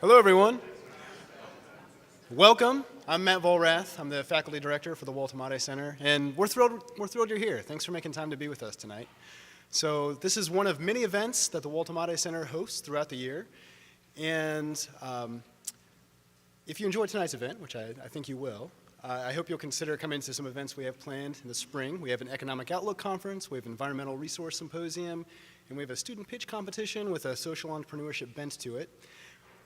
Hello, everyone. Welcome. I'm Matt Volrath. I'm the faculty director for the Walter Center, and we're thrilled you're here. Thanks for making time to be with us tonight. So this is one of many events that the Walter Center hosts throughout the year, and if you enjoy tonight's event, which I think you will, I hope you'll consider coming to some events we have planned in the spring. We have an Economic Outlook Conference, we have an Environmental Resource Symposium, and we have a student pitch competition with a social entrepreneurship bent to it.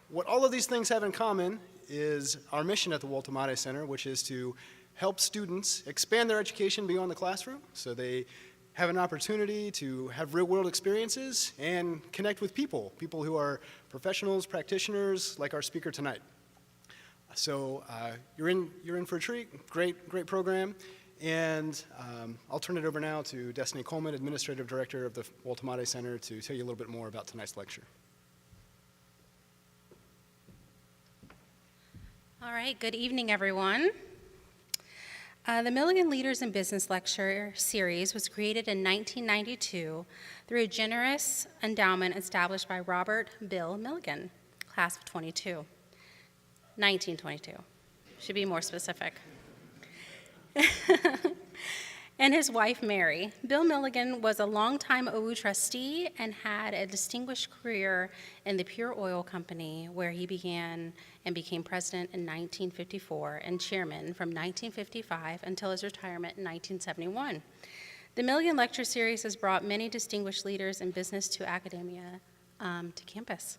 What all of these things have in common is our mission at the Walter Center, which is to help students expand their education beyond the classroom so they have an opportunity to have real-world experiences and connect with people who are professionals, practitioners, like our speaker tonight. So you're in for a treat. Great program. And I'll turn it over now to Destiny Coleman, Administrative Director of the Walter Center, to tell you a little bit more about tonight's lecture. All right, good evening, everyone. The Milligan Leaders in Business Lecture Series was created in 1992 through a generous endowment established by Robert Bill Milligan, class of 1922. Should be more specific. And his wife, Mary. Bill Milligan was a longtime OU trustee and had a distinguished career in the Pure Oil Company, where he began and became president in 1954 and chairman from 1955 until his retirement in 1971. The Milligan Lecture Series has brought many distinguished leaders in business to academia to campus.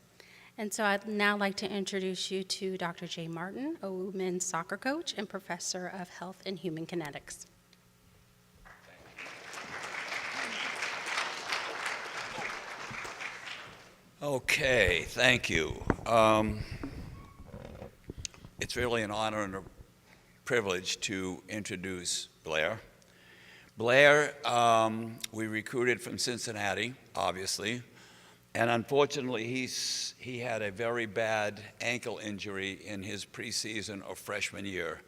And so I'd now like to introduce you to Dr. Jay Martin, OU men's soccer coach and professor of health and human kinetics. Okay, thank you. It's really an honor and a privilege to introduce Blair. Blair, we recruited from Cincinnati, obviously, and unfortunately he had a very bad ankle injury in his preseason of freshman year,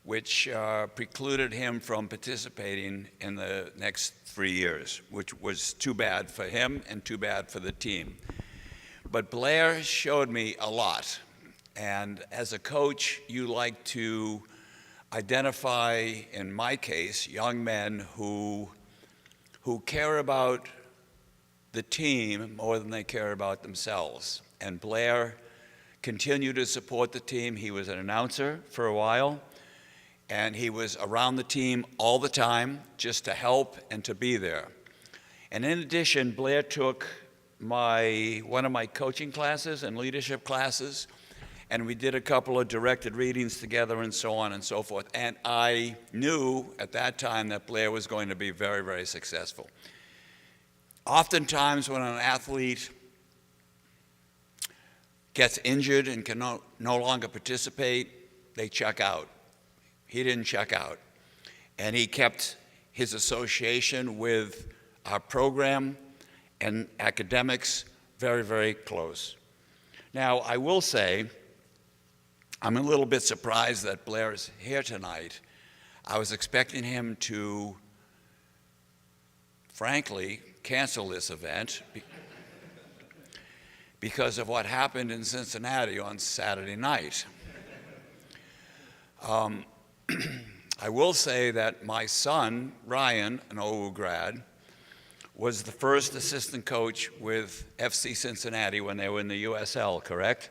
which precluded him from participating in the next 3 years, which was too bad for him and too bad for the team. But Blair showed me a lot. And as a coach, you like to identify, in my case, young men who care about the team more than they care about themselves. And Blair continued to support the team. He was an announcer for a while, and he was around the team all the time just to help and to be there. And in addition, Blair took one of my coaching classes and leadership classes, and we did a couple of directed readings together and so on and so forth. And I knew at that time that Blair was going to be very, very successful. Oftentimes when an athlete gets injured and can no longer participate, they check out. He didn't check out. And he kept his association with our program and academics very, very close. Now, I will say, I'm a little bit surprised that Blair is here tonight. I was expecting him to, frankly, cancel this event because of what happened in Cincinnati on Saturday night. I will say that my son, Ryan, an OU grad, was the first assistant coach with FC Cincinnati when they were in the USL, correct?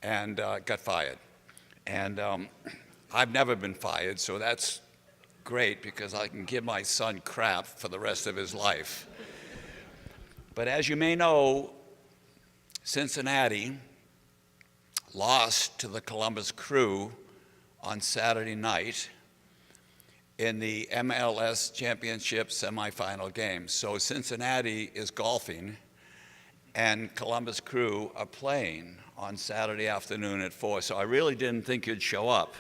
And got fired. And I've never been fired, so that's great because I can give my son crap for the rest of his life. But as you may know, Cincinnati lost to the Columbus Crew on Saturday night in the MLS Championship semifinal game. So Cincinnati is golfing and Columbus Crew are playing on Saturday afternoon at 4. So I really didn't think you'd show up.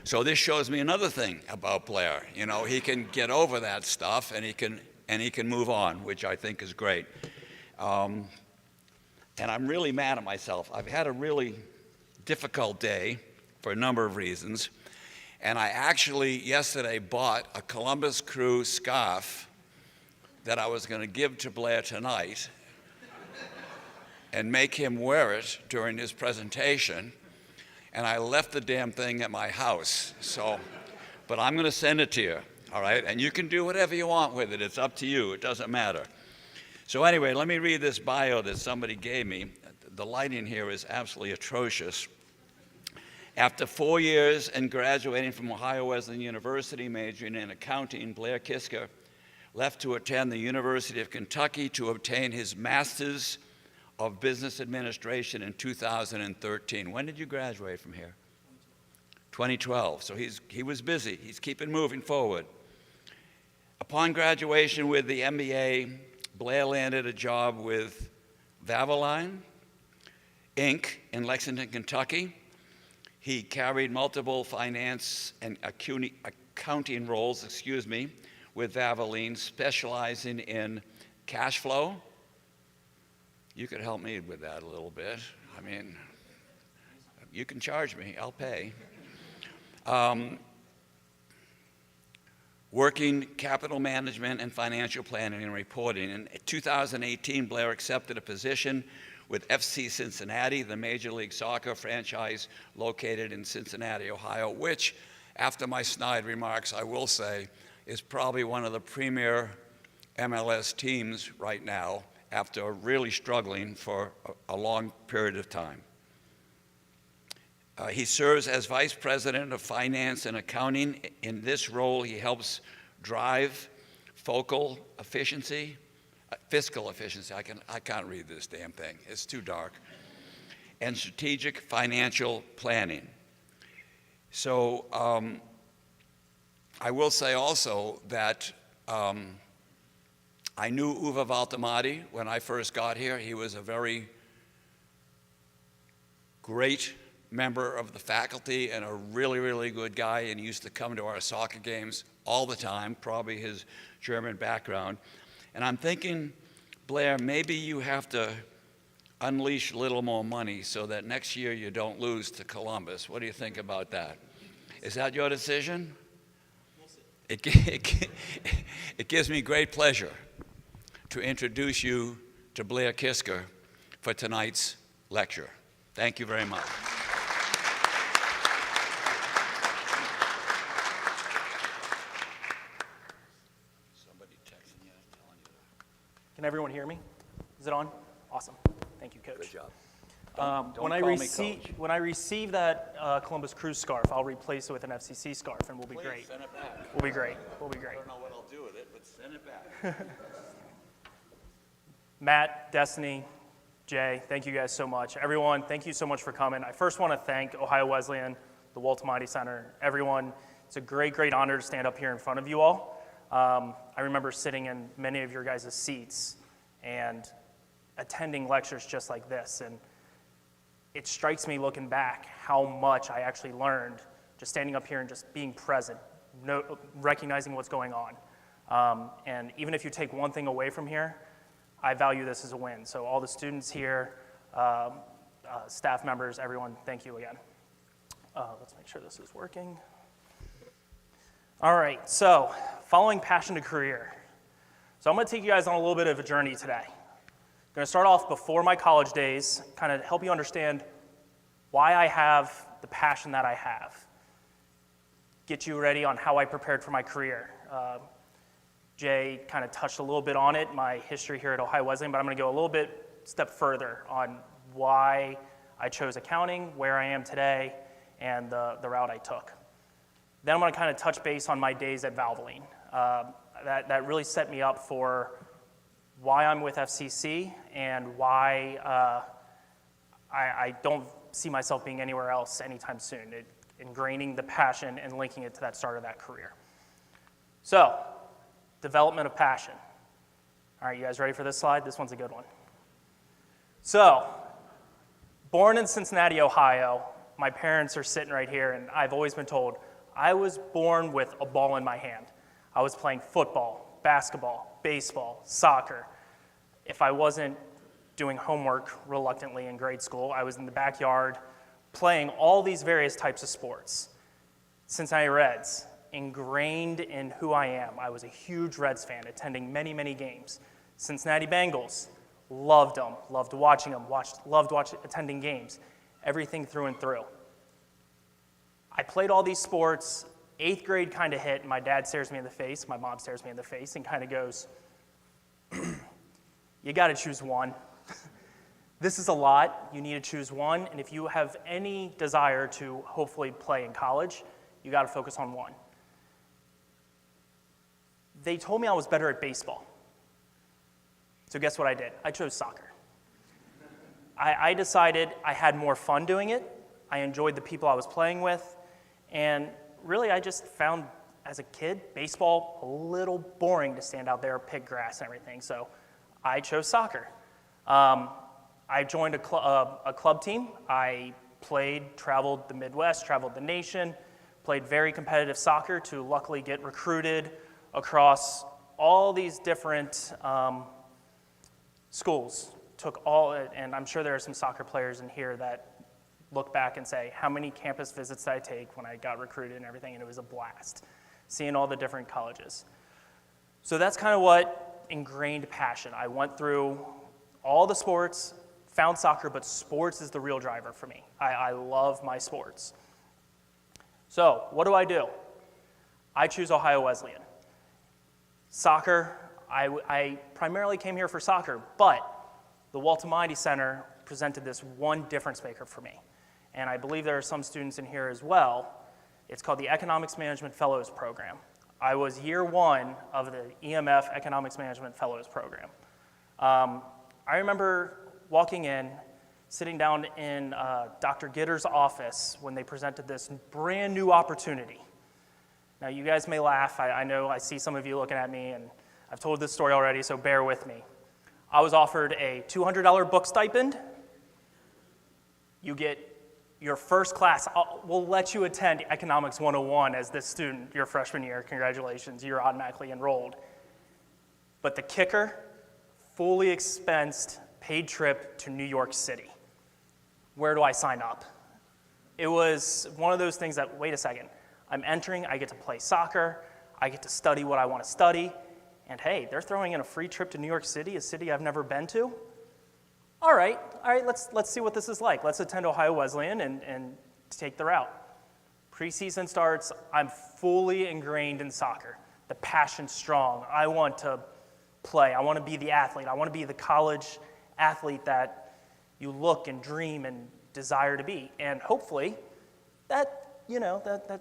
So this shows me another thing about Blair. You know, he can get over that stuff and he can move on, which I think is great. And I'm really mad at myself. I've had a really difficult day for a number of reasons. And I actually yesterday bought a Columbus Crew scarf that I was going to give to Blair tonight. and make him wear it during his presentation, and I left the damn thing at my house. So, but I'm going to send it to you, all right? And you can do whatever you want with it. It's up to you. It doesn't matter. So anyway, let me read this bio that somebody gave me. The lighting here is absolutely atrocious. After 4 years and graduating from Ohio Wesleyan University, majoring in accounting, Blair Kisker left to attend the University of Kentucky to obtain his Master's of Business Administration in 2013. When did you graduate from here? 2012. So he was busy. He's keeping moving forward. Upon graduation with the MBA, Blair landed a job with Wesleyan, Inc. in Lexington, Kentucky. He carried multiple finance and accounting roles, with Wesleyan, specializing in cash flow. You could help me with that a little bit. I mean, you can charge me, I'll pay. Working capital management and financial planning and reporting. In 2018, Blair accepted a position with FC Cincinnati, the Major League Soccer franchise located in Cincinnati, Ohio, which, after my snide remarks, I will say, is probably one of the premier MLS teams right now after really struggling for a long period of time. He serves as Vice President of Finance and Accounting. In this role, he helps drive fiscal efficiency. I can't read this damn thing. It's too dark. And strategic financial planning. So I will say also that I knew Uwe Valtamati when I first got here. He was a very great member of the faculty and a really, really good guy, and he used to come to our soccer games all the time, probably his German background. And I'm thinking, Blair, maybe you have to unleash a little more money so that next year you don't lose to Columbus. What do you think about that? Is that your decision? It gives me great pleasure to introduce you to Blair Kisker for tonight's lecture. Thank you very much. Somebody texting you, telling you that. Can everyone hear me? Is it on? Awesome. Thank you, Coach. Good job. Don't when I receive that Columbus Crew scarf, I'll replace it with an FCC scarf, and we'll be Please, great. send it back. We'll be great. We'll be great. I don't know what I'll do with it, but send it back. Matt, Destiny, Jay, thank you guys so much. Everyone, thank you so much for coming. I first want to thank Ohio Wesleyan, the Walter Center, everyone. It's a great, great honor to stand up here in front of you all. I remember sitting in many of your guys' seats and attending lectures just like this, and it strikes me looking back how much I actually learned just standing up here and just being present, recognizing what's going on. And even if you take one thing away from here, I value this as a win. So all the students here, staff members, everyone, thank you again. Let's make sure this is working. All right, so following passion to career. So I'm gonna take you guys on a little bit of a journey today. I'm gonna start off before my college days, kind of help you understand why I have the passion that I have. Get you ready on how I prepared for my career. Jay kind of touched a little bit on it, my history here at Ohio Wesleyan, but I'm gonna go a little bit step further on why I chose accounting, where I am today, and the route I took. Then I'm gonna kind of touch base on my days at Valvoline. That really set me up for why I'm with FCC and why I don't see myself being anywhere else anytime soon. Ingraining the passion and linking it to that start of that career. So, development of passion. All right, you guys ready for this slide? This one's a good one. So, born in Cincinnati, Ohio, my parents are sitting right here, and I've always been told I was born with a ball in my hand. I was playing football, basketball, baseball, soccer. If I wasn't doing homework reluctantly in grade school, I was in the backyard playing all these various types of sports. Cincinnati Reds, ingrained in who I am. I was a huge Reds fan, attending many, many games. Cincinnati Bengals, Loved them, loved watching them, loved attending games, everything through and through. I played all these sports. 8th grade kind of hit, and my dad stares me in the face, my mom stares me in the face, and kind of goes, you got to choose one. This is a lot. You need to choose one, and if you have any desire to hopefully play in college, you got to focus on one. They told me I was better at baseball. So guess what I did? I chose soccer. I decided I had more fun doing it. I enjoyed the people I was playing with, and really I just found, as a kid, baseball a little boring to stand out there, pick grass and everything, so I chose soccer. I joined a club team. I played, traveled the Midwest, traveled the nation, played very competitive soccer to luckily get recruited across all these different schools. And I'm sure there are some soccer players in here that look back and say, how many campus visits did I take when I got recruited and everything, and it was a blast, seeing all the different colleges. So that's kind of what ingrained passion. I went through all the sports, found soccer, but sports is the real driver for me. I love my sports. So what do? I choose Ohio Wesleyan. Soccer, I primarily came here for soccer, but the Walter Mighty Center presented this one difference maker for me. And I believe there are some students in here as well. It's called the Economics Management Fellows Program. I was year 1 of the EMF Economics Management Fellows Program. I remember walking in, sitting down in Dr. Gitter's office when they presented this brand new opportunity. Now you guys may laugh, I know I see some of you looking at me, and I've told this story already, so bear with me. I was offered a $200 book stipend. You get your first class. We'll let you attend Economics 101 as this student your freshman year. Congratulations, you're automatically enrolled. But the kicker, fully expensed paid trip to New York City. Where do I sign up? It was one of those things that, wait a second, I'm entering, I get to play soccer, I get to study what I want to study, and hey, they're throwing in a free trip to New York City, a city I've never been to. All right, let's see what this is like. Let's attend Ohio Wesleyan and take the route. Preseason starts, I'm fully ingrained in soccer. The passion's strong. I want to play. I want to be the athlete. I want to be the college athlete that you look and dream and desire to be. And hopefully, that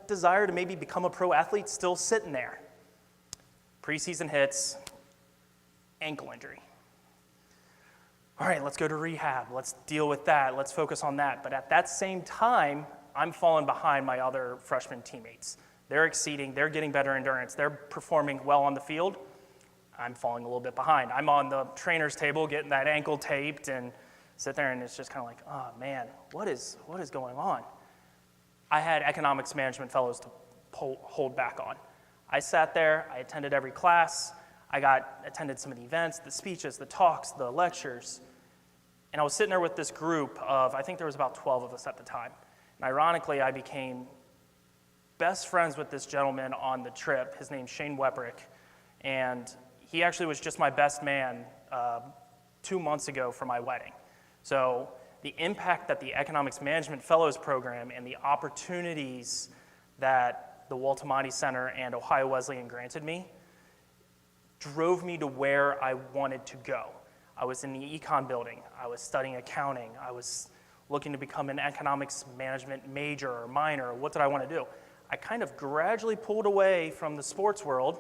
desire to maybe become a pro athlete still sitting there. Preseason hits, ankle injury. All right, let's go to rehab. Let's deal with that. Let's focus on that. But at that same time, I'm falling behind my other freshman teammates. They're exceeding, they're getting better endurance, they're performing well on the field. I'm falling a little bit behind. I'm on the trainer's table getting that ankle taped and sit there, and it's just kind of like, oh man, what is going on? I had economics management fellows to hold back on. I sat there, I attended every class, attended some of the events, the speeches, the talks, the lectures, and I was sitting there with this group of, I think there was about 12 of us at the time. And ironically, I became best friends with this gentleman on the trip. His name's Shane Webrick, and he actually was just my best man 2 months ago for my wedding. So the impact that the Economics Management Fellows Program and the opportunities that the Walter Mighty Center and Ohio Wesleyan granted me drove me to where I wanted to go. I was in the econ building. I was studying accounting. I was looking to become an economics management major or minor. What did I want to do? I kind of gradually pulled away from the sports world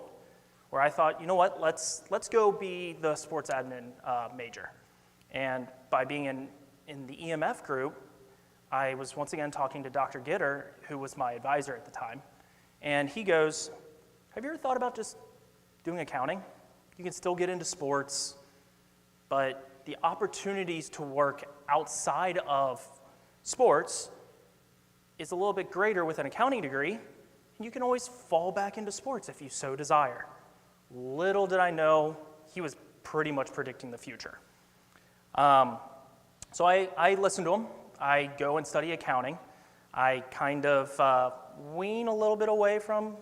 where I thought, you know what, let's go be the sports admin major. And by being in the EMF group, I was once again talking to Dr. Gitter, who was my advisor at the time, and he goes, have you ever thought about just doing accounting? You can still get into sports, but the opportunities to work outside of sports is a little bit greater with an accounting degree, and you can always fall back into sports if you so desire. Little did I know, he was pretty much predicting the future. So I listened to him. I go and study accounting. I kind of wean a little bit away from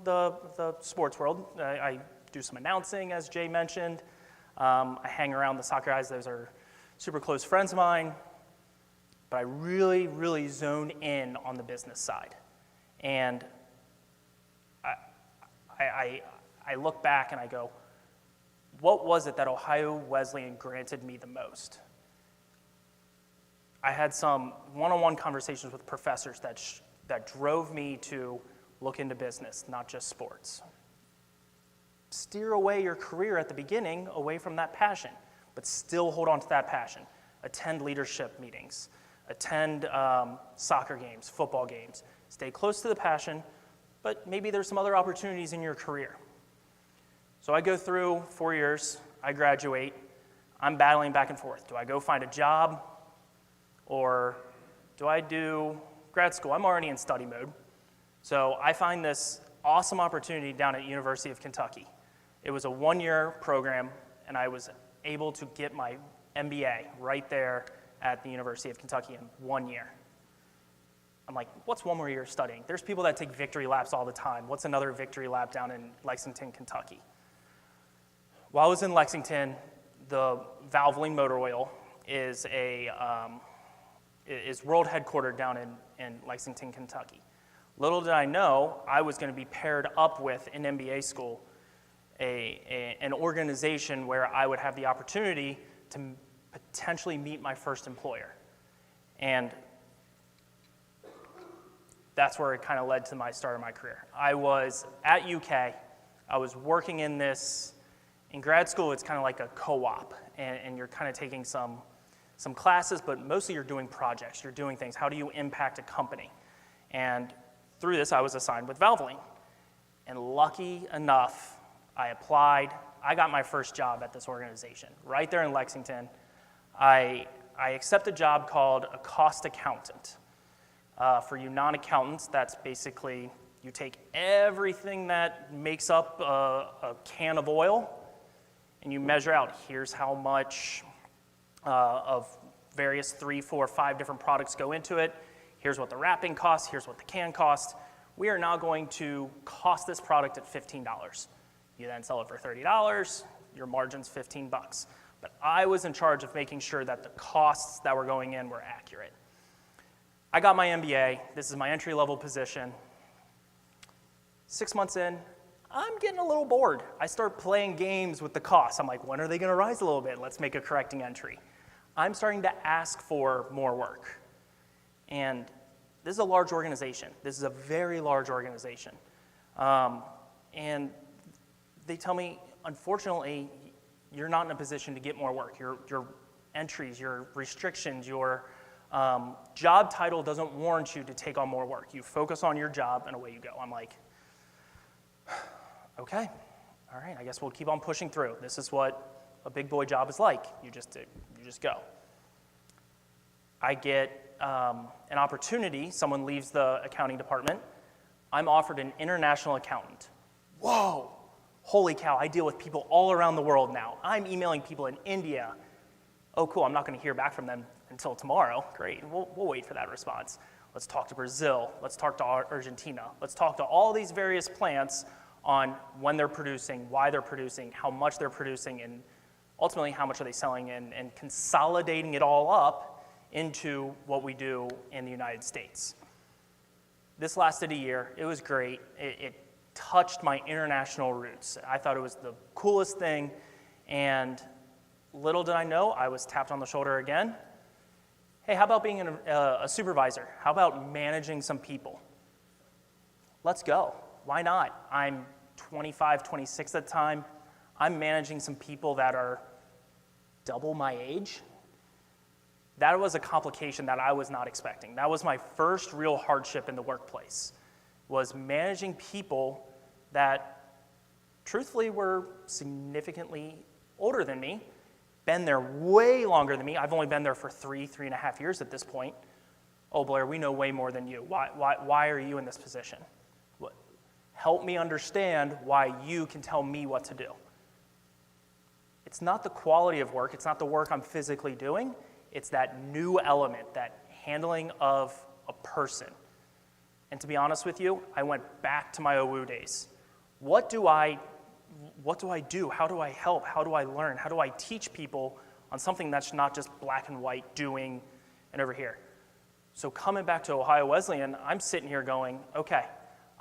the sports world. I do some announcing, as Jay mentioned. I hang around the soccer guys. Those are super close friends of mine. But I really, really zoned in on the business side. And I look back and I go, what was it that Ohio Wesleyan granted me the most? I had some one-on-one conversations with professors that drove me to look into business, not just sports. Steer away your career at the beginning away from that passion, but still hold on to that passion. Attend leadership meetings, attend soccer games, football games. Stay close to the passion, but maybe there's some other opportunities in your career. So I go through 4 years, I graduate, I'm battling back and forth. Do I go find a job or do I do grad school? I'm already in study mode. So I find this awesome opportunity down at University of Kentucky. It was a one-year program and I was able to get my MBA right there at the University of Kentucky in 1 year. I'm like, what's one more year studying? There's people that take victory laps all the time. What's another victory lap down in Lexington, Kentucky? While I was in Lexington, the Valvoline Motor Oil is world headquartered down in Lexington, Kentucky. Little did I know, I was going to be paired up with an MBA school, an organization where I would have the opportunity to potentially meet my first employer. And that's where it kind of led to my start of my career. I was at UK. I was working in this. In grad school, it's kind of like a co-op, and you're kind of taking some classes, but mostly you're doing projects. You're doing things. How do you impact a company? And through this, I was assigned with Valvoline. And lucky enough, I applied. I got my first job at this organization right there in Lexington. I accepted a job called a cost accountant. For you non-accountants, that's basically you take everything that makes up a can of oil and you measure out, here's how much of various 3, 4, 5 different products go into it. Here's what the wrapping costs. Here's what the can costs. We are now going to cost this product at $15. You then sell it for $30. Your margin's $15. But I was in charge of making sure that the costs that were going in were accurate. I got my MBA. This is my entry-level position. 6 months in, I'm getting a little bored. I start playing games with the costs. I'm like, when are they going to rise a little bit? Let's make a correcting entry. I'm starting to ask for more work. And this is a large organization. This is a very large organization. And they tell me, unfortunately, you're not in a position to get more work. Your entries, your restrictions, your job title doesn't warrant you to take on more work. You focus on your job and away you go. I'm like, okay, all right, I guess we'll keep on pushing through. This is what a big boy job is like. You just go. I get an opportunity. Someone leaves the accounting department. I'm offered an international accountant. Whoa, holy cow, I deal with people all around the world now. I'm emailing people in India. Oh, cool, I'm not going to hear back from them until tomorrow. Great, we'll wait for that response. Let's talk to Brazil. Let's talk to Argentina. Let's talk to all these various plants on when they're producing, why they're producing, how much they're producing, and ultimately how much are they selling, and consolidating it all up into what we do in the United States. This lasted a year. It was great. It touched my international roots. I thought it was the coolest thing, and little did I know, I was tapped on the shoulder again. Hey, how about being a supervisor? How about managing some people? Let's go. Why not? I'm 25, 26 at the time. I'm managing some people that are double my age. That was a complication that I was not expecting. That was my first real hardship in the workplace, was managing people that truthfully were significantly older than me, been there way longer than me. I've only been there for 3.5 years at this point. Oh, Blair, we know way more than you. Why are you in this position? Help me understand why you can tell me what to do. It's not the quality of work. It's not the work I'm physically doing. It's that new element, that handling of a person. And to be honest with you, I went back to my OWU days. What do I what do I do? How do I help? How do I learn? How do I teach people on something that's not just black and white, doing, and over here? So coming back to Ohio Wesleyan, I'm sitting here going, okay,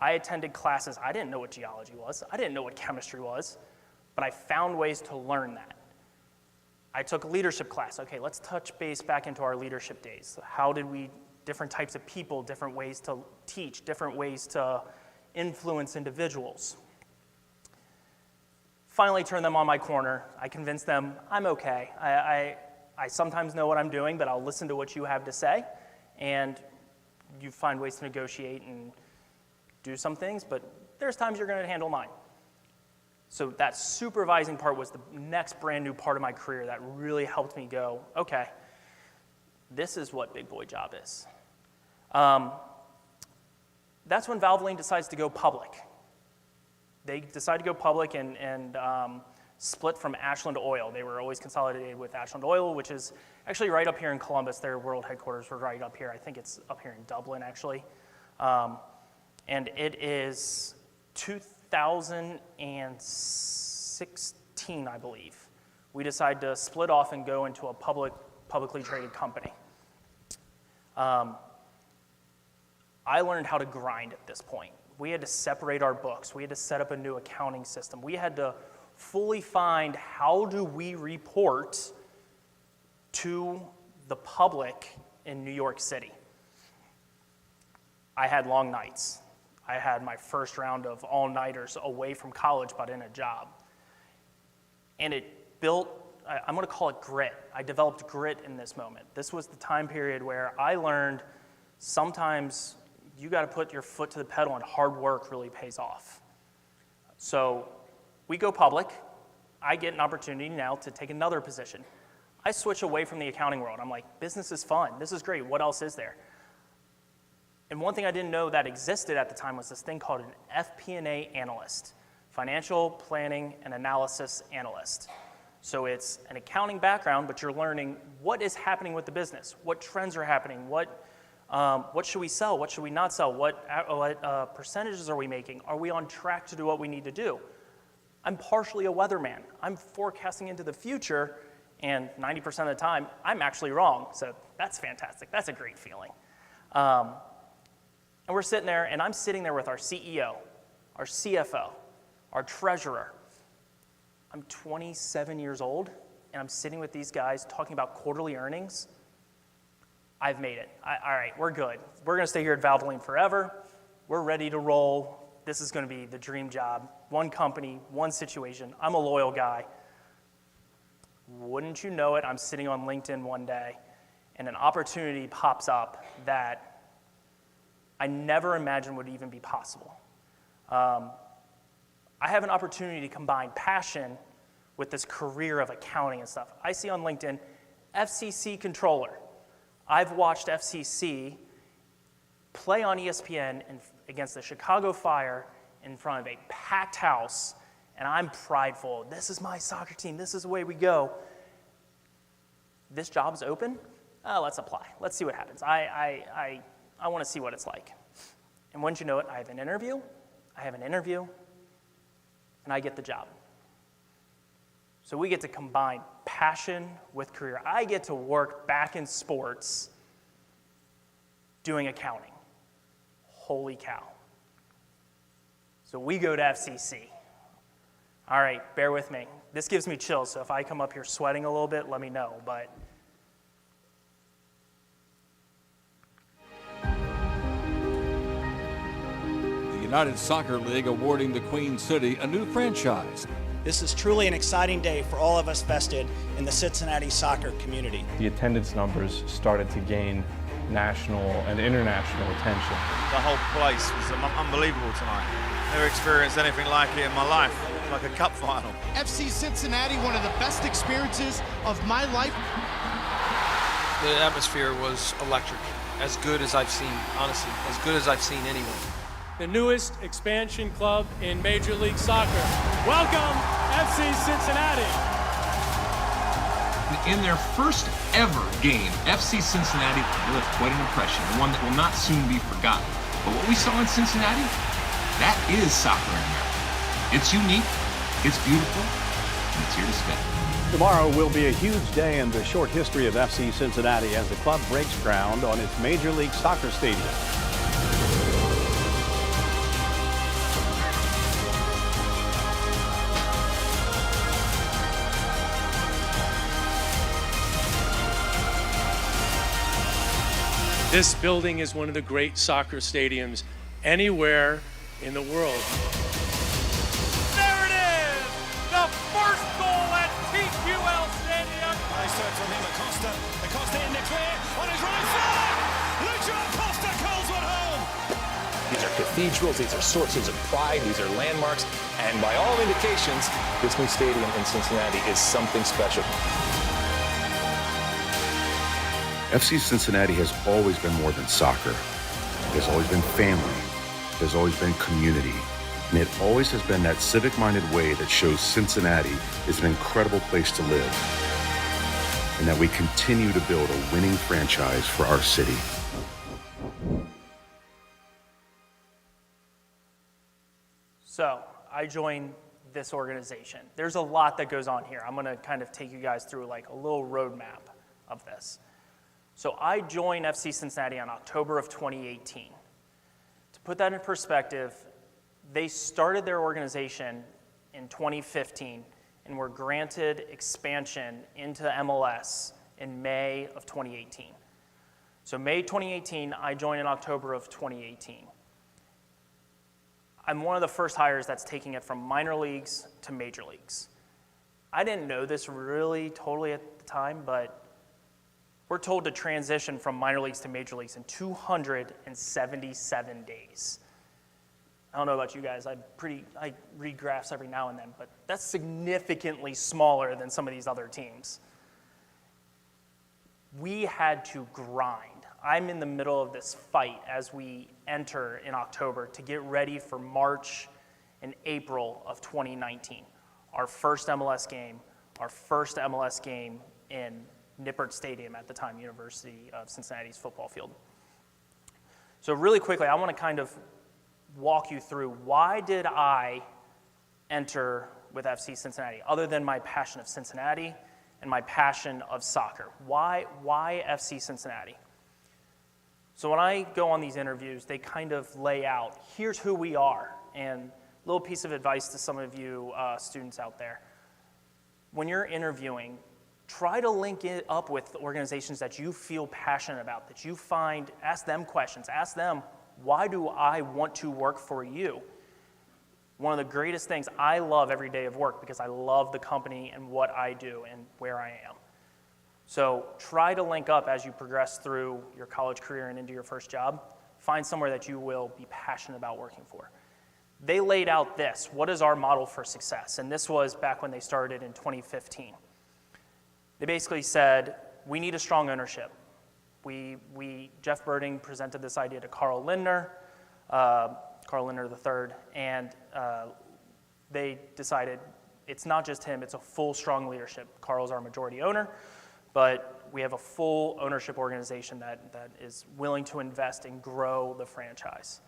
I attended classes. I didn't know what geology was. I didn't know what chemistry was, but I found ways to learn that. I took a leadership class. Okay, let's touch base back into our leadership days. How did we, different types of people, different ways to teach, different ways to influence individuals. Finally turned them on my corner. I convinced them I'm okay. I sometimes know what I'm doing, but I'll listen to what you have to say, and you find ways to negotiate and do some things, but there's times you're going to handle mine. So that supervising part was the next brand new part of my career that really helped me go, okay, this is what big boy job is. That's when Valvoline decides to go public. They decided to go public and split from Ashland Oil. They were always consolidated with Ashland Oil, which is actually right up here in Columbus. Their world headquarters were right up here. I think it's up here in Dublin, actually. And it is 2016, I believe. We decided to split off and go into a publicly traded company. I learned how to grind at this point. We had to separate our books. We had to set up a new accounting system. We had to fully find how do we report to the public in New York City. I had long nights. I had my first round of all-nighters away from college but in a job. And it built, I'm going to call it grit. I developed grit in this moment. This was the time period where I learned sometimes you got to put your foot to the pedal, and hard work really pays off. So we go public. I get an opportunity now to take another position. I switch away from the accounting world. I'm like, business is fun. This is great. What else is there? And one thing I didn't know that existed at the time was this thing called an FP&A analyst, financial planning and analysis analyst. So it's an accounting background, but you're learning what is happening with the business, what trends are happening, what should we sell, what should we not sell, what percentages are we making, are we on track to do what we need to do? I'm partially a weatherman. I'm forecasting into the future, and 90% of the time, I'm actually wrong. So that's fantastic. That's a great feeling. And we're sitting there, and I'm sitting there with our CEO, our CFO, our treasurer. I'm 27 years old, and I'm sitting with these guys talking about quarterly earnings. I've made it. All right, we're good. We're going to stay here at Valvoline forever. We're ready to roll. This is going to be the dream job. One company, one situation. I'm a loyal guy. Wouldn't you know it, I'm sitting on LinkedIn one day, and an opportunity pops up that I never imagined would even be possible. I have an opportunity to combine passion with this career of accounting and stuff. I see on LinkedIn, FCC controller. I've watched FCC play on ESPN against the Chicago Fire in front of a packed house, and I'm prideful. This is my soccer team. This is the way we go. This job's open. Let's apply. Let's see what happens. I want to see what it's like. And wouldn't you know it, I have an interview, and I get the job. So we get to combine passion with career. I get to work back in sports doing accounting. Holy cow. So we go to FCC. All right, bear with me. This gives me chills, so if I come up here sweating a little bit, let me know. But the United Soccer League awarding the Queen City a new franchise. This is truly an exciting day for all of us vested in the Cincinnati soccer community. The attendance numbers started to gain national and international attention. The whole place was unbelievable tonight. Never experienced anything like it in my life, like a cup final. FC Cincinnati, one of the best experiences of my life. The atmosphere was electric, as good as I've seen, honestly, as good as I've seen anyone. The newest expansion club in Major League Soccer. Welcome, FC Cincinnati. In their first ever game, FC Cincinnati left quite an impression, one that will not soon be forgotten. But what we saw in Cincinnati, that is soccer in America. It's unique, It's beautiful, and it's here to stay. Tomorrow will be a huge day in the short history of FC Cincinnati as the club breaks ground on its Major League Soccer stadium. This building is one of the great soccer stadiums anywhere in the world. There it is! The first goal at TQL Stadium. Nice thread from him, Acosta. Acosta in the clear, on his right foot! Lucho Acosta calls one home! These are cathedrals, these are sources of pride, these are landmarks, and by all indications, this new stadium in Cincinnati is something special. FC Cincinnati has always been more than soccer. It has always been family. It has always been community. And it always has been that civic-minded way that shows Cincinnati is an incredible place to live. And that we continue to build a winning franchise for our city. So, I joined this organization. There's a lot that goes on here. I'm gonna kind of take you guys through like a little roadmap of this. So I joined FC Cincinnati in October of 2018. To put that in perspective, they started their organization in 2015 and were granted expansion into MLS in May of 2018. So May 2018, I joined in October of 2018. I'm one of the first hires that's taking it from minor leagues to major leagues. I didn't know this really totally at the time, but we're told to transition from minor leagues to major leagues in 277 days. I don't know about you guys, I read graphs every now and then, but that's significantly smaller than some of these other teams. We had to grind. I'm in the middle of this fight as we enter in October to get ready for March and April of 2019. Our first MLS game in Nippert Stadium at the time, University of Cincinnati's football field. So really quickly, I want to kind of walk you through why did I enter with FC Cincinnati, other than my passion of Cincinnati and my passion of soccer. Why FC Cincinnati? So when I go on these interviews, they kind of lay out, here's who we are, and a little piece of advice to some of you students out there. When you're interviewing, try to link it up with organizations that you feel passionate about, that you find, ask them questions, ask them, why do I want to work for you? One of the greatest things, I love every day of work because I love the company and what I do and where I am. So try to link up as you progress through your college career and into your first job. Find somewhere that you will be passionate about working for. They laid out this, what is our model for success? And this was back when they started in 2015. They basically said, we need a strong ownership. Jeff Birding presented this idea to Carl Lindner III, and they decided it's not just him, it's a full, strong leadership. Carl's our majority owner, but we have a full ownership organization that is willing to invest and grow the franchise.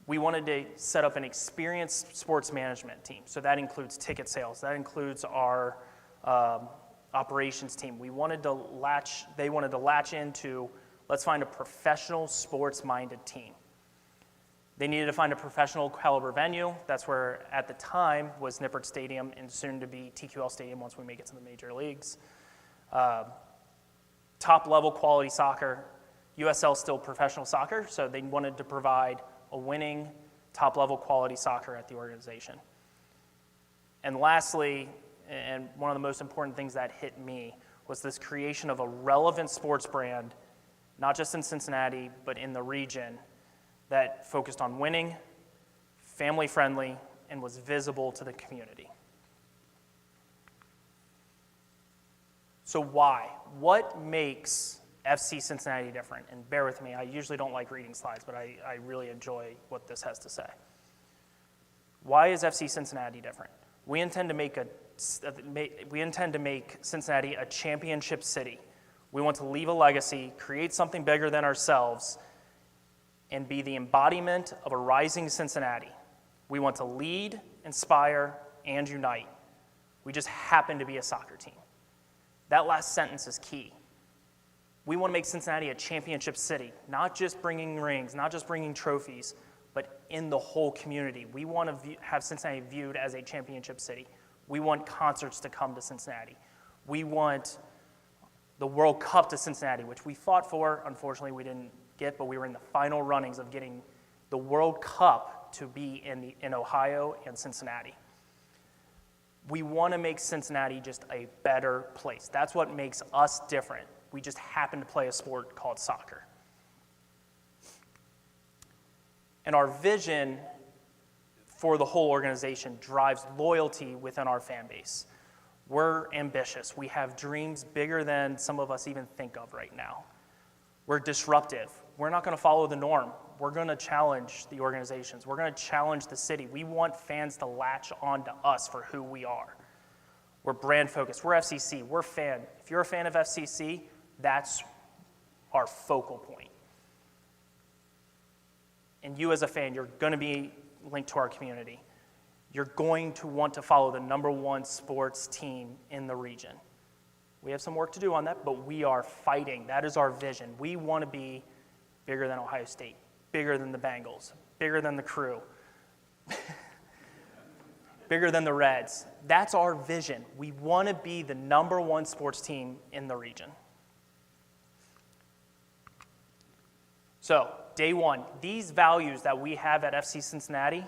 We wanted to set up an experienced sports management team, so that includes ticket sales, that includes our operations team. They wanted to latch into, let's find a professional sports-minded team. They needed to find a professional caliber venue. That's where, at the time, was Nippert Stadium and soon to be TQL Stadium once we make it to the major leagues. Top-level quality soccer. USL still professional soccer, so they wanted to provide a winning, top-level quality soccer at the organization. And lastly, and one of the most important things that hit me was this creation of a relevant sports brand, not just in Cincinnati, but in the region, that focused on winning, family-friendly, and was visible to the community. So why? What makes FC Cincinnati different? And bear with me, I usually don't like reading slides, but I really enjoy what this has to say. Why is FC Cincinnati different? We intend to make Cincinnati a championship city. We want to leave a legacy, create something bigger than ourselves, and be the embodiment of a rising Cincinnati. We want to lead, inspire, and unite. We just happen to be a soccer team. That last sentence is key. We want to make Cincinnati a championship city, not just bringing rings, not just bringing trophies, but in the whole community. We want to have Cincinnati viewed as a championship city. We want concerts to come to Cincinnati. We want the World Cup to Cincinnati, which we fought for. Unfortunately, we didn't get, but we were in the final runnings of getting the World Cup to be in Ohio and Cincinnati. We want to make Cincinnati just a better place. That's what makes us different. We just happen to play a sport called soccer. And our vision for the whole organization drives loyalty within our fan base. We're ambitious. We have dreams bigger than some of us even think of right now. We're disruptive. We're not going to follow the norm. We're going to challenge the organizations. We're going to challenge the city. We want fans to latch on to us for who we are. We're brand focused. We're FCC. We're fan. If you're a fan of FCC, that's our focal point. And you as a fan, you're going to be linked to our community. You're going to want to follow the #1 sports team in the region. We have some work to do on that, but we are fighting. That is our vision. We want to be bigger than Ohio State, bigger than the Bengals, bigger than the Crew, bigger than the Reds. That's our vision. We want to be the #1 sports team in the region. So, day one, these values that we have at FC Cincinnati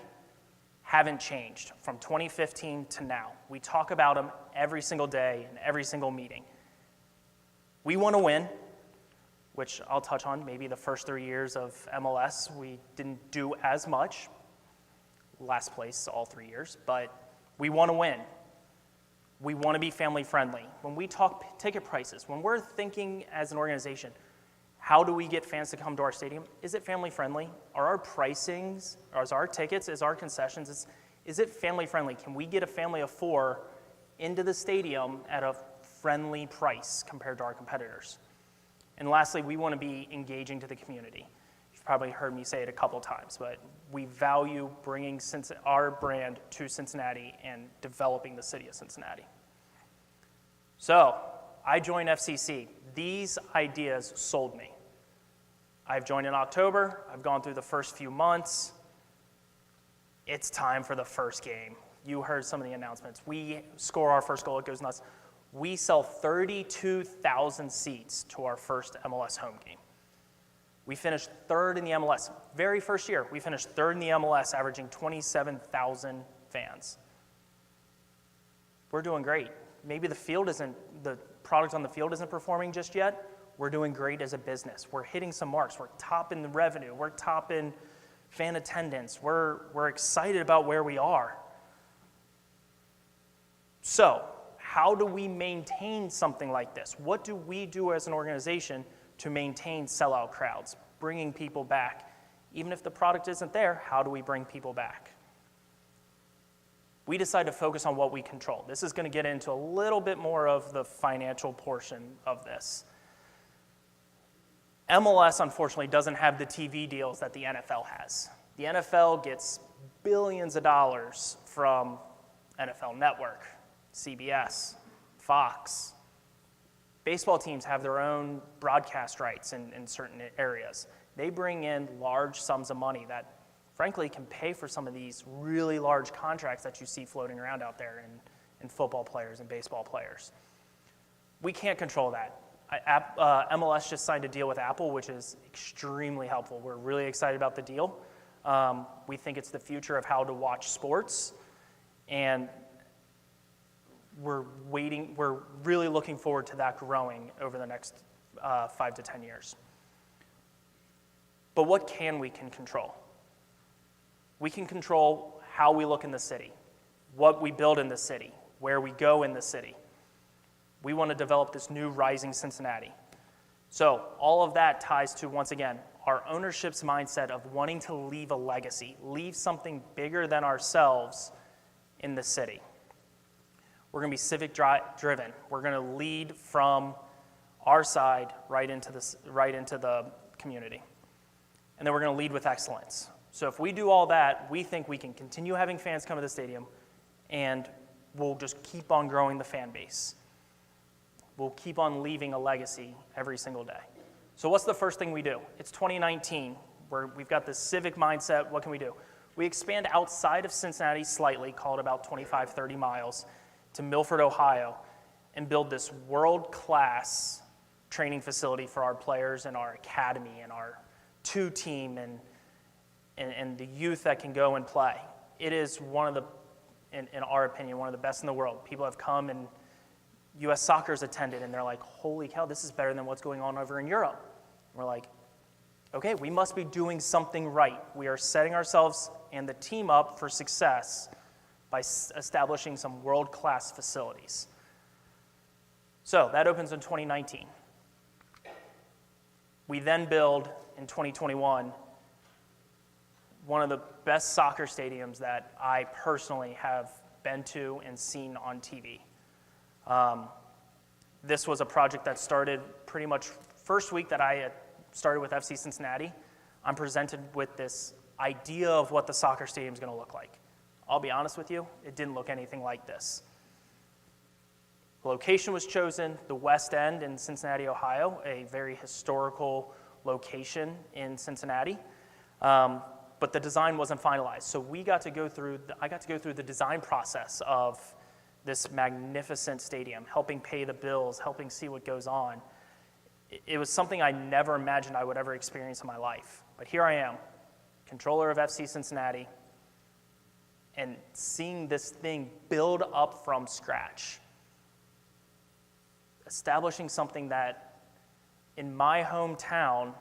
haven't changed from 2015 to now. We talk about them every single day in every single meeting. We want to win, which I'll touch on. Maybe the first 3 years of MLS, we didn't do as much. Last place all 3 years, but we want to win. We want to be family friendly. When we talk ticket prices, when we're thinking as an organization, how do we get fans to come to our stadium? Is it family friendly? Are our pricings, or is our tickets, is our concessions, is it family friendly? Can we get a family of 4 into the stadium at a friendly price compared to our competitors? And lastly, we want to be engaging to the community. You've probably heard me say it a couple times, but we value bringing our brand to Cincinnati and developing the city of Cincinnati. So, I joined FCC. These ideas sold me. I've joined in October. I've gone through the first few months. It's time for the first game. You heard some of the announcements. We score our first goal, it goes nuts. We sell 32,000 seats to our first MLS home game. We finished 3rd in the MLS. Very first year, we finished 3rd in the MLS, averaging 27,000 fans. We're doing great. Maybe the product on the field isn't performing just yet. We're doing great as a business. We're hitting some marks. We're top in the revenue. We're top in fan attendance. We're excited about where we are. So, how do we maintain something like this? What do we do as an organization to maintain sellout crowds, bringing people back? Even if the product isn't there, how do we bring people back? We decided to focus on what we control. This is going to get into a little bit more of the financial portion of this. MLS, unfortunately, doesn't have the TV deals that the NFL has. The NFL gets billions of dollars from NFL Network, CBS, Fox. Baseball teams have their own broadcast rights in certain areas. They bring in large sums of money that frankly can pay for some of these really large contracts that you see floating around out there in football players and baseball players. We can't control that. MLS just signed a deal with Apple, which is extremely helpful. We're really excited about the deal. We think it's the future of how to watch sports, and we're really looking forward to that growing over the next 5 to 10 years. But what can we control? We can control how we look in the city, what we build in the city, where we go in the city. We want to develop this new rising Cincinnati. So all of that ties to, once again, our ownership's mindset of wanting to leave a legacy, leave something bigger than ourselves in the city. We're going to be civic driven. We're going to lead from our side right into the community. And then we're going to lead with excellence. So if we do all that, we think we can continue having fans come to the stadium and we'll just keep on growing the fan base. We'll keep on leaving a legacy every single day. So what's the first thing we do? It's 2019, where we've got this civic mindset. What can we do? We expand outside of Cincinnati slightly, call it about 25, 30 miles, to Milford, Ohio, and build this world-class training facility for our players and our academy and our two team and the youth that can go and play. It is one of the, in our opinion, one of the best in the world. People have come and U.S. Soccer's attended, and they're like, holy cow, this is better than what's going on over in Europe. And we're like, okay, we must be doing something right. We are setting ourselves and the team up for success by establishing some world-class facilities. So that opens in 2019. We then build, in 2021, one of the best soccer stadiums that I personally have been to and seen on TV. This was a project that started pretty much first week that I started with FC Cincinnati. I'm presented with this idea of what the soccer stadium is going to look like. I'll be honest with you, it didn't look anything like this. The location was chosen, the West End in Cincinnati, Ohio, a very historical location in Cincinnati. But the design wasn't finalized. So I got to go through the design process of this magnificent stadium, helping pay the bills, helping see what goes on. It was something I never imagined I would ever experience in my life. But here I am, controller of FC Cincinnati, and seeing this thing build up from scratch. Establishing something that in my hometown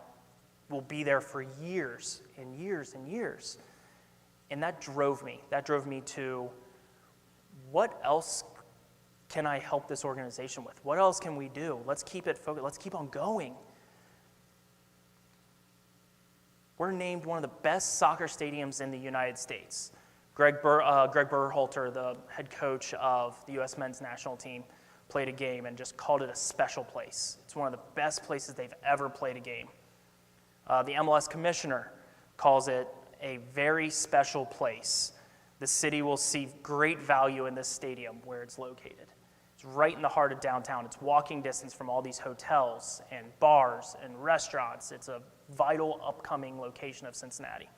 will be there for years and years and years. And that drove me. That drove me to, what else can I help this organization with? What else can we do? Let's keep it focused. Let's keep on going. We're named one of the best soccer stadiums in the United States. Greg Berhalter, the head coach of the U.S. men's national team, played a game and just called it a special place. It's one of the best places they've ever played a game. The MLS commissioner calls it a very special place. The city will see great value in this stadium where it's located. It's right in the heart of downtown. It's walking distance from all these hotels and bars and restaurants. It's a vital upcoming location of Cincinnati.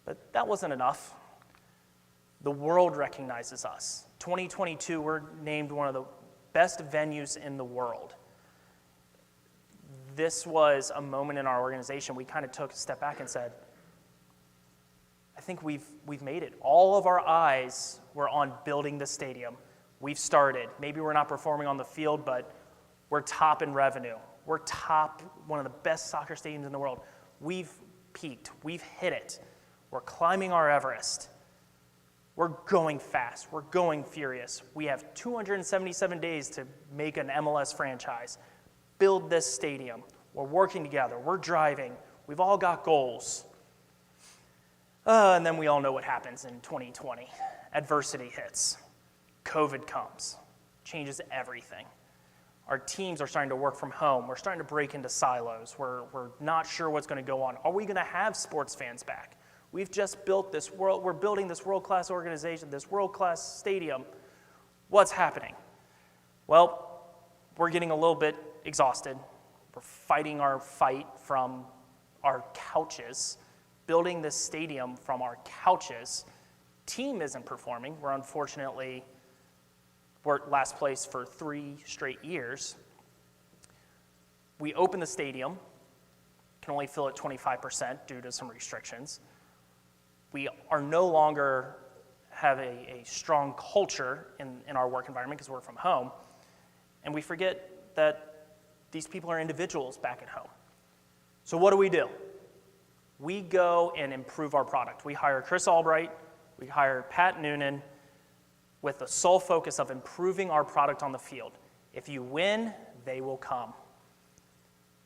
But that wasn't enough. The world recognizes us. 2022, we're named one of the best venues in the world. This was a moment in our organization. We kind of took a step back and said, I think we've made it. All of our eyes were on building the stadium. We've started. Maybe we're not performing on the field, but we're top in revenue. We're top, one of the best soccer stadiums in the world. We've peaked. We've hit it. We're climbing our Everest. We're going fast. We're going furious. We have 277 days to make an MLS franchise, build this stadium. We're working together. We're driving. We've all got goals. And then we all know what happens in 2020. Adversity hits. COVID comes. Changes everything. Our teams are starting to work from home. We're starting to break into silos. We're not sure what's going to go on. Are we going to have sports fans back? We've just built this we're building this world-class organization, this world-class stadium. What's happening? Well, we're getting a little bit exhausted. We're fighting our fight from our couches, building this stadium from our couches. Team isn't performing. We're last place for 3 straight years. We open the stadium, can only fill it 25% due to some restrictions. We are no longer have a strong culture in our work environment because we're from home, and we forget that these people are individuals back at home. So what do? We go and improve our product. We hire Chris Albright, we hire Pat Noonan with the sole focus of improving our product on the field. If you win, they will come.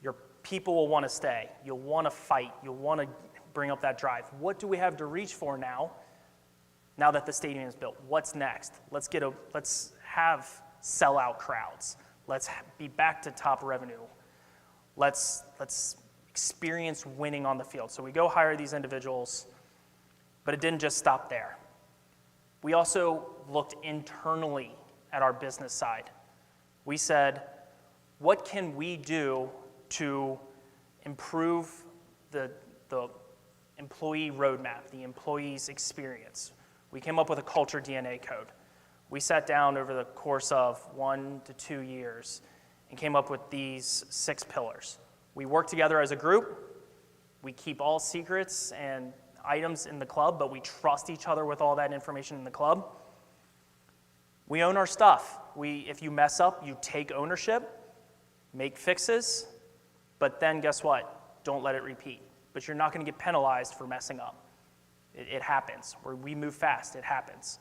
Your people will want to stay. You'll want to fight. You'll want to bring up that drive. What do we have to reach for now that the stadium is built? What's next? Let's have sellout crowds. Let's be back to top revenue. Let's experience winning on the field. So we go hire these individuals, but it didn't just stop there. We also looked internally at our business side. We said, what can we do to improve the employee roadmap, the employee's experience? We came up with a culture DNA code. We sat down over the course of 1 to 2 years and came up with these 6 pillars. We work together as a group. We keep all secrets and items in the club, but we trust each other with all that information in the club. We own our stuff. If you mess up, you take ownership, make fixes, but then guess what? Don't let it repeat. But you're not going to get penalized for messing up. It happens. We move fast. It happens.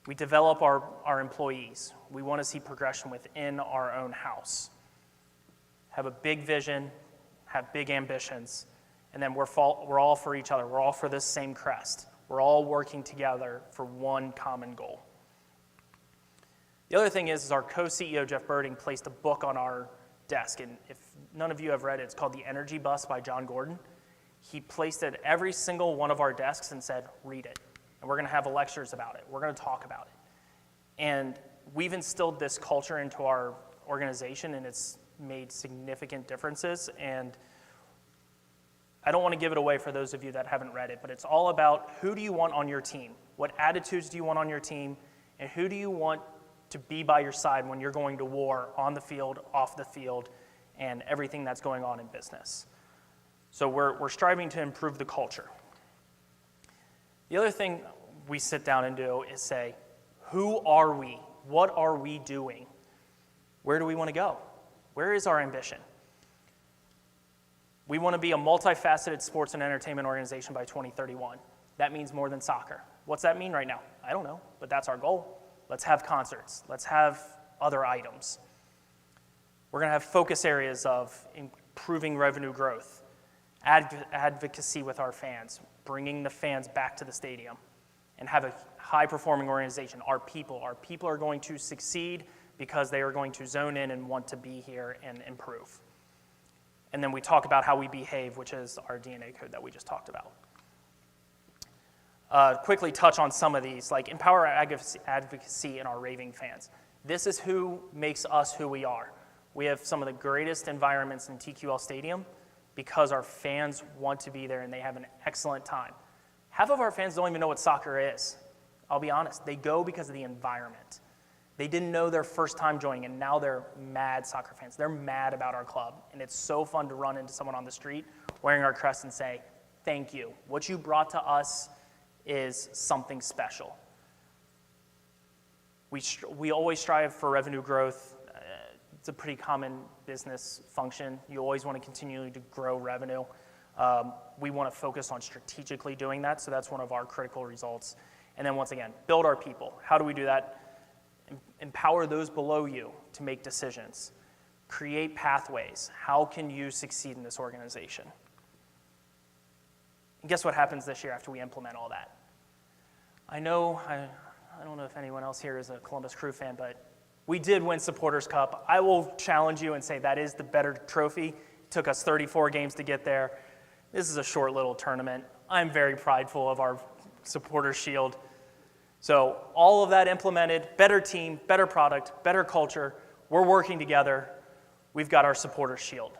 We develop our employees. We want to see progression within our own house. Have a big vision, have big ambitions, and then we're all for each other. We're all for this same crest. We're all working together for one common goal. The other thing is our co-CEO, Jeff Birding, placed a book on our desk, and if none of you have read it, it's called The Energy Bus by John Gordon. He placed it at every single one of our desks and said, read it. And we're going to have lectures about it. We're going to talk about it. And we've instilled this culture into our organization, and it's made significant differences. And I don't want to give it away for those of you that haven't read it, but it's all about who do you want on your team? What attitudes do you want on your team? And who do you want to be by your side when you're going to war on the field, off the field, and everything that's going on in business? So we're striving to improve the culture. The other thing we sit down and do is say, who are we? What are we doing? Where do we want to go? Where is our ambition? We want to be a multifaceted sports and entertainment organization by 2031. That means more than soccer. What's that mean right now? I don't know, but that's our goal. Let's have concerts. Let's have other items. We're going to have focus areas of improving revenue growth, advocacy with our fans, bringing the fans back to the stadium, and have a high-performing organization. Our people are going to succeed because they are going to zone in and want to be here and improve. And then we talk about how we behave, which is our DNA code that we just talked about. Quickly touch on some of these, like empower advocacy in our raving fans. This is who makes us who we are. We have some of the greatest environments in TQL Stadium because our fans want to be there and they have an excellent time. Half of our fans don't even know what soccer is. I'll be honest, they go because of the environment. They didn't know their first time joining, and now they're mad soccer fans. They're mad about our club, and it's so fun to run into someone on the street wearing our crest and say, thank you. What you brought to us is something special. We always strive for revenue growth. It's a pretty common business function. You always want to continue to grow revenue. We want to focus on strategically doing that, so that's one of our critical results. And then once again, build our people. How do we do that? Empower those below you to make decisions. Create pathways. How can you succeed in this organization? And guess what happens this year after we implement all that? I know, I don't know if anyone else here is a Columbus Crew fan, but we did win Supporters Cup. I will challenge you and say that is the better trophy. It took us 34 games to get there. This is a short little tournament. I'm very prideful of our Supporters Shield. So all of that implemented, better team, better product, better culture. We're working together. We've got our Supporters Shield.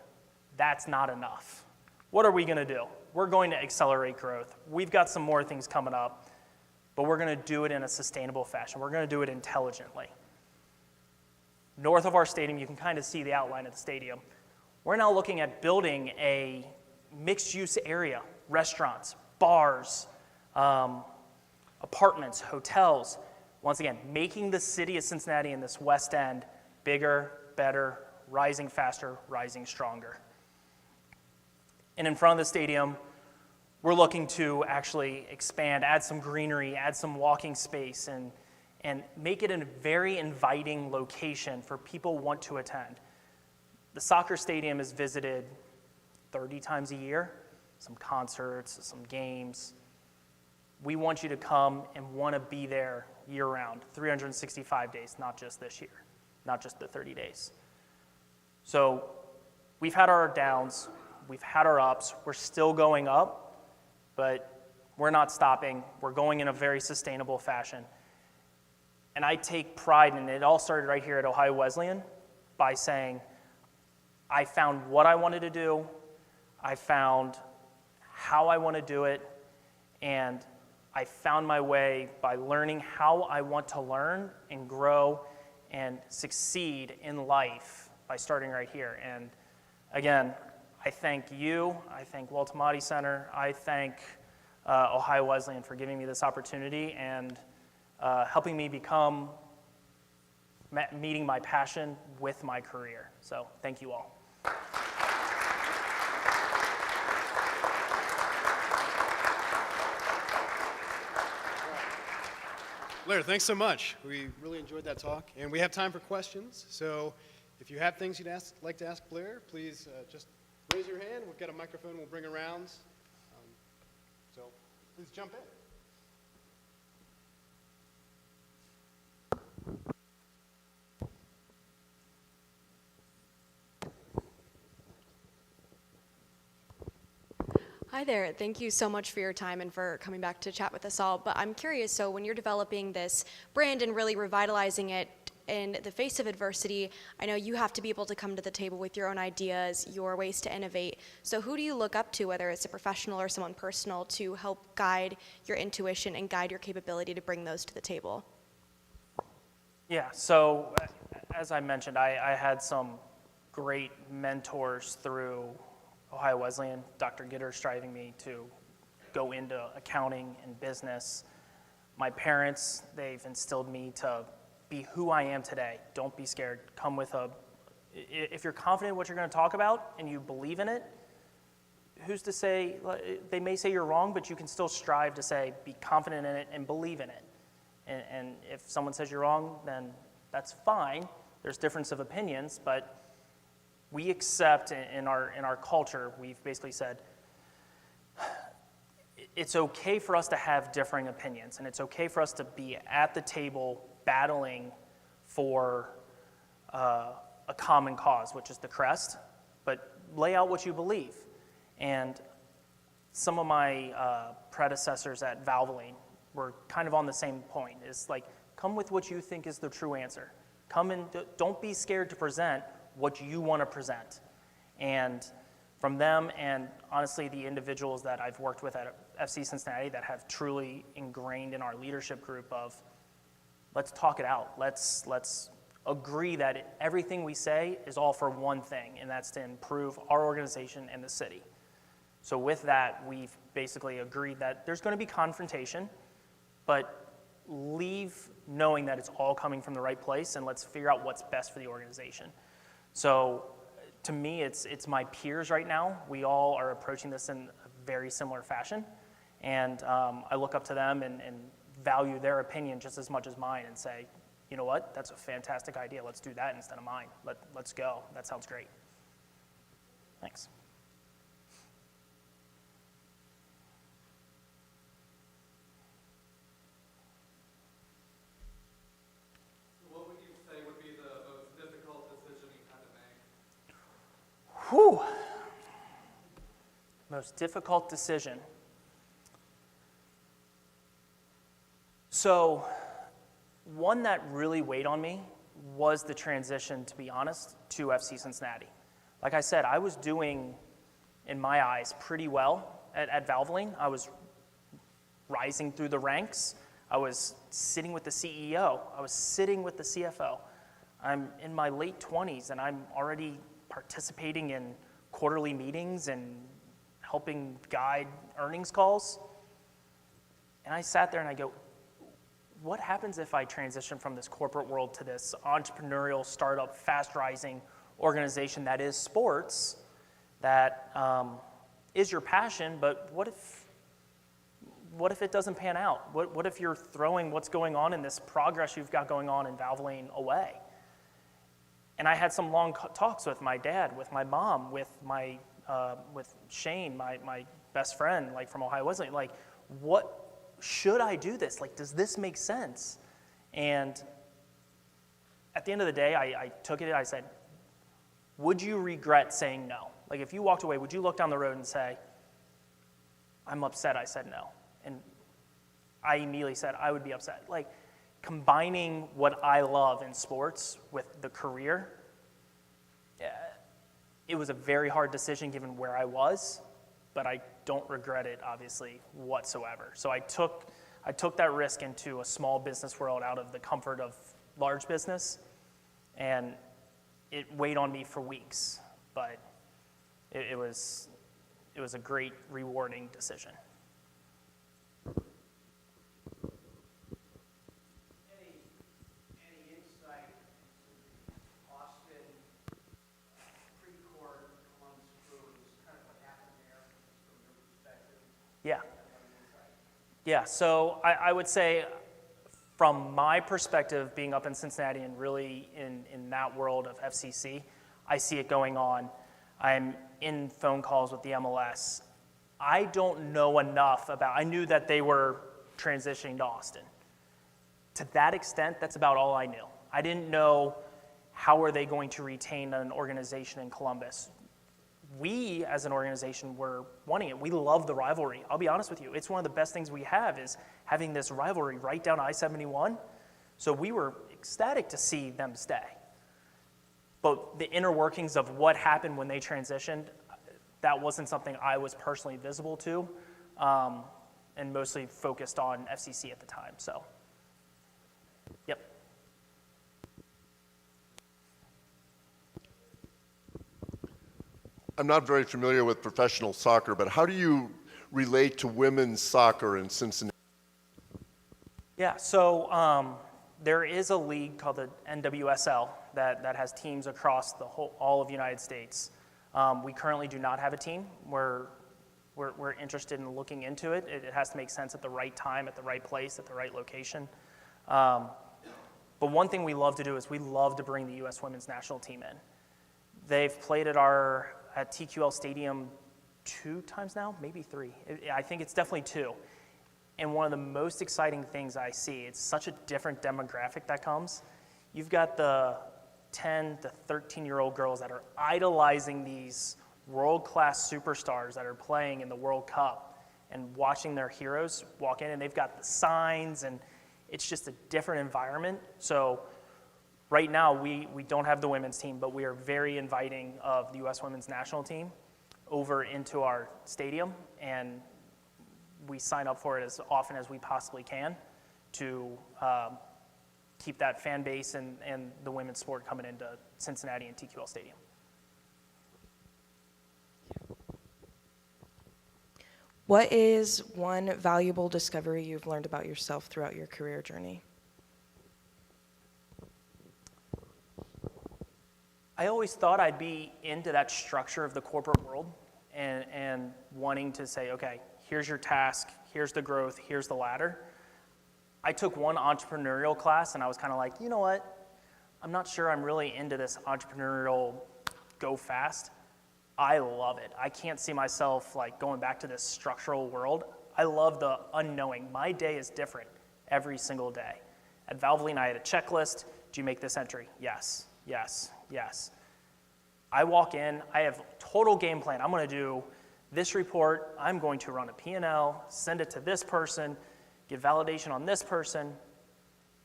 That's not enough. What are we going to do? We're going to accelerate growth. We've got some more things coming up, but we're going to do it in a sustainable fashion. We're going to do it intelligently. North of our stadium, you can kind of see the outline of the stadium. We're now looking at building a mixed-use area, restaurants, bars, apartments, hotels. Once again, making the city of Cincinnati in this West End bigger, better, rising faster, rising stronger. And in front of the stadium, we're looking to actually expand, add some greenery, add some walking space, and make it a very inviting location for people who want to attend. The soccer stadium is visited 30 times a year, some concerts, some games. We want you to come and want to be there year-round, 365 days, not just this year, not just the 30 days. So we've had our downs, we've had our ups, we're still going up, but We're not stopping. We're going in a very sustainable fashion. And I take pride in it. It all started right here at Ohio Wesleyan by saying, I found what I wanted to do, I found how I want to do it, and I found my way by learning how I want to learn and grow and succeed in life by starting right here. And again, I thank you, I thank Waltamati Center, I thank Ohio Wesleyan for giving me this opportunity and helping me become, meeting my passion with my career. So thank you all. Blair, thanks so much. We really enjoyed that talk, and we have time for questions. So if you have things you'd like to ask Blair, please just raise your hand. We've got a microphone we'll bring around. So please jump in. Hi there. Thank you so much for your time and for coming back to chat with us all. But I'm curious, so when you're developing this brand and really revitalizing it in the face of adversity, I know you have to be able to come to the table with your own ideas, your ways to innovate. So who do you look up to, whether it's a professional or someone personal, to help guide your intuition and guide your capability to bring those to the table? Yeah, so as I mentioned, I had some great mentors through Ohio Wesleyan. Dr. Gitter's driving me to go into accounting and business. My parents, they've instilled me to be who I am today. Don't be scared. Come with if you're confident in what you're going to talk about and you believe in it, who's to say, they may say you're wrong, but you can still strive to say, be confident in it and believe in it. And if someone says you're wrong, then that's fine. There's difference of opinions, but we accept in our culture, we've basically said, it's okay for us to have differing opinions, and it's okay for us to be at the table battling for a common cause, which is the crest, but lay out what you believe. And some of my predecessors at Wesleyan were kind of on the same point. It's like, come with what you think is the true answer. Come and don't be scared to present what you want to present. And from them, and honestly the individuals that I've worked with at FC Cincinnati that have truly ingrained in our leadership group of, let's talk it out. Let's agree that everything we say is all for one thing, and that's to improve our organization and the city. So with that, we've basically agreed that there's going to be confrontation, but leave knowing that it's all coming from the right place, and let's figure out what's best for the organization. So to me, it's my peers right now. We all are approaching this in a very similar fashion, and I look up to them and value their opinion just as much as mine and say, you know what, that's a fantastic idea. Let's do that instead of mine. Let's go. That sounds great. Thanks. What would you say would be the most difficult decision you had to make? Whew. Most difficult decision. So, one that really weighed on me was the transition, to be honest, to FC Cincinnati. Like I said, I was doing, in my eyes, pretty well at Wesleyan. I was rising through the ranks. I was sitting with the CEO. I was sitting with the CFO. I'm in my late 20s, and I'm already participating in quarterly meetings and helping guide earnings calls. And I sat there and I go, what happens if I transition from this corporate world to this entrepreneurial, startup, fast-rising organization that is sports, that is your passion, but what if it doesn't pan out? What if you're throwing what's going on in this progress you've got going on in Wesleyan away? And I had some long talks with my dad, with my mom, with Shane, my best friend, like from Ohio Wesleyan. Like, what should I do this? Like, does this make sense? And at the end of the day, I took it. I said, would you regret saying no? Like, if you walked away, would you look down the road and say, I'm upset I said no? And I immediately said I would be upset. Like, combining what I love in sports with the career, it was a very hard decision given where I was, but I don't regret it, obviously, whatsoever. So I took that risk into a small business world out of the comfort of large business, and it weighed on me for weeks, but it was a great, rewarding decision. Any insight into the Austin pre-court Columbus Crew, kind of what happened there from your perspective? Yeah. Yeah, so I would say from my perspective, being up in Cincinnati and really in that world of FCC, I see it going on. I'm in phone calls with the MLS. I don't know enough about, I knew that they were transitioning to Austin. To that extent, that's about all I knew. I didn't know how are they going to retain an organization in Columbus. We, as an organization, were wanting it. We love the rivalry. I'll be honest with you. It's one of the best things we have is having this rivalry right down I-71. So we were ecstatic to see them stay. But the inner workings of what happened when they transitioned, that wasn't something I was personally visible to, and mostly focused on FCC at the time. So, yep. I'm not very familiar with professional soccer, but how do you relate to women's soccer in Cincinnati? Yeah, so there is a league called the NWSL that has teams across all of the United States. We currently do not have a team. We're interested in looking into it. It has to make sense at the right time, at the right place, at the right location. But one thing we love to do is we love to bring the U.S. women's national team in. They've played at TQL Stadium 2 times now, maybe 3. I think it's definitely 2. And one of the most exciting things I see, it's such a different demographic that comes. You've got the 10 to 13-year-old girls that are idolizing these world-class superstars that are playing in the World Cup and watching their heroes walk in, and they've got the signs, and it's just a different environment. So right now, we don't have the women's team, but we are very inviting of the U.S. women's national team over into our stadium, and we sign up for it as often as we possibly can to keep that fan base and the women's sport coming into Cincinnati and TQL Stadium. What is one valuable discovery you've learned about yourself throughout your career journey? I always thought I'd be into that structure of the corporate world and wanting to say, okay, here's your task, here's the growth, here's the ladder. I took one entrepreneurial class and I was kind of like, you know what? I'm not sure I'm really into this entrepreneurial go fast. I love it. I can't see myself like going back to this structural world. I love the unknowing. My day is different every single day. At Valvoline, I had a checklist. Do you make this entry? Yes, yes, yes. I walk in, I have total game plan. I'm going to do this report. I'm going to run a P&L, send it to this person, get validation on this person,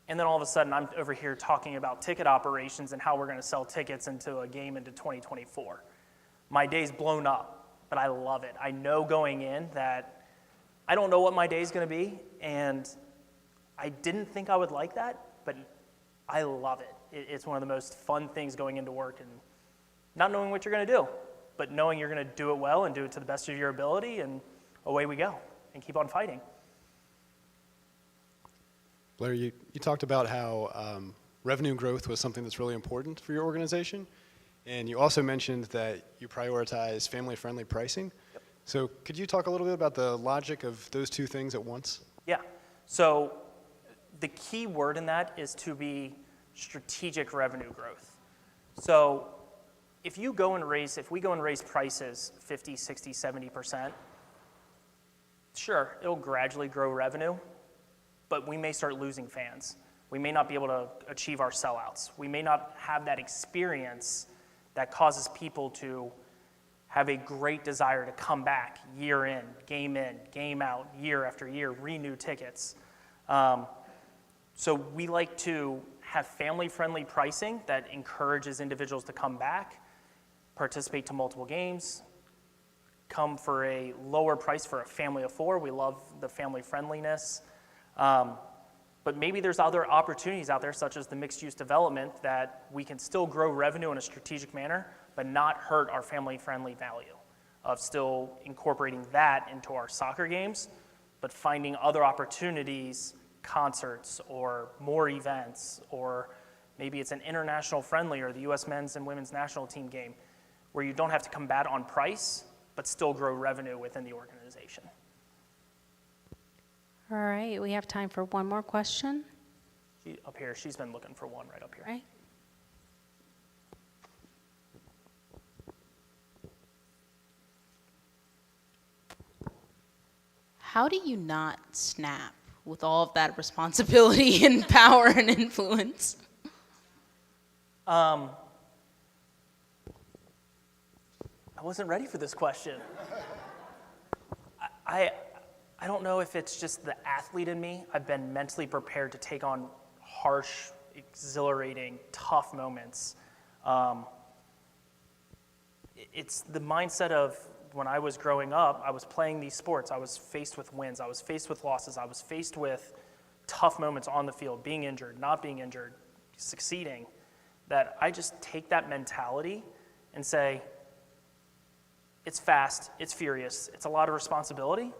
and then all of a sudden I'm over here talking about ticket operations and how we're going to sell tickets into a game into 2024. My day's blown up, but I love it. I know going in that I don't know what my day's going to be, and I didn't think I would like that, but I love it. It's one of the most fun things going into work and not knowing what you're going to do, but knowing you're going to do it well and do it to the best of your ability, and away we go, and keep on fighting. Blair, you talked about how revenue growth was something that's really important for your organization, and you also mentioned that you prioritize family-friendly pricing. Yep. So could you talk a little bit about the logic of those two things at once? Yeah. So the key word in that is to be strategic revenue growth. So if we go and raise prices 50, 60, 70%, sure, it'll gradually grow revenue, but we may start losing fans. We may not be able to achieve our sellouts. We may not have that experience that causes people to have a great desire to come back year in, game out, year after year, renew tickets. So we like to have family-friendly pricing that encourages individuals to come back, participate to multiple games, come for a lower price for a family of 4. We love the family friendliness. But maybe there's other opportunities out there, such as the mixed-use development, that we can still grow revenue in a strategic manner, but not hurt our family-friendly value of still incorporating that into our soccer games, but finding other opportunities, concerts or more events, or maybe it's an international friendly or the U.S. men's and women's national team game where you don't have to combat on price, but still grow revenue within the organization. All right, we have time for one more question. Up here, she's been looking for one right up here. Right. How do you not snap with all of that responsibility and power and influence? I wasn't ready for this question. I don't know if it's just the athlete in me. I've been mentally prepared to take on harsh, exhilarating, tough moments. It's the mindset of when I was growing up, I was playing these sports. I was faced with wins. I was faced with losses. I was faced with tough moments on the field, being injured, not being injured, succeeding, that I just take that mentality and say, it's fast, it's furious, it's a lot of responsibility,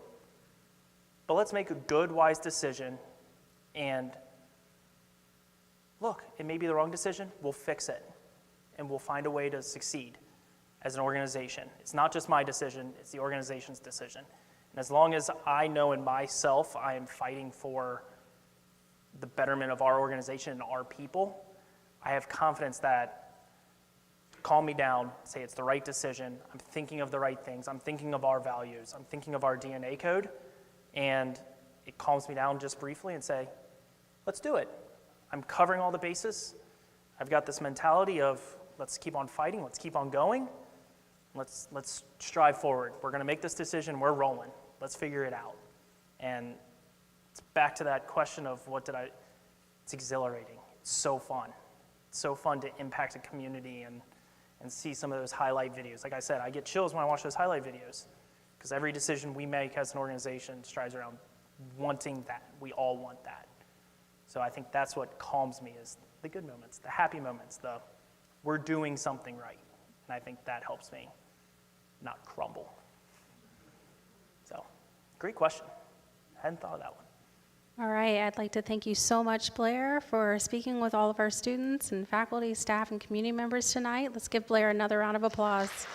but let's make a good, wise decision, and look, it may be the wrong decision, we'll fix it, and we'll find a way to succeed as an organization. It's not just my decision, it's the organization's decision. And as long as I know in myself I am fighting for the betterment of our organization and our people, I have confidence that calm me down, say it's the right decision, I'm thinking of the right things, I'm thinking of our values, I'm thinking of our DNA code, and it calms me down just briefly and say, let's do it. I'm covering all the bases. I've got this mentality of let's keep on fighting, let's keep on going, let's strive forward. We're gonna make this decision, we're rolling. Let's figure it out. And it's back to that question of it's exhilarating. It's so fun. It's so fun to impact a community and see some of those highlight videos. Like I said, I get chills when I watch those highlight videos because every decision we make as an organization strives around wanting that. We all want that. So I think that's what calms me is the good moments, the happy moments, we're doing something right. And I think that helps me not crumble. So, great question. Hadn't thought of that one. All right, I'd like to thank you so much, Blair, for speaking with all of our students and faculty, staff, and community members tonight. Let's give Blair another round of applause.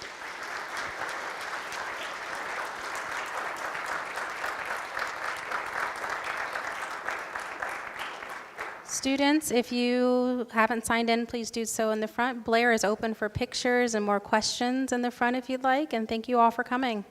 Students, if you haven't signed in, please do so in the front. Blair is open for pictures and more questions in the front if you'd like, and thank you all for coming.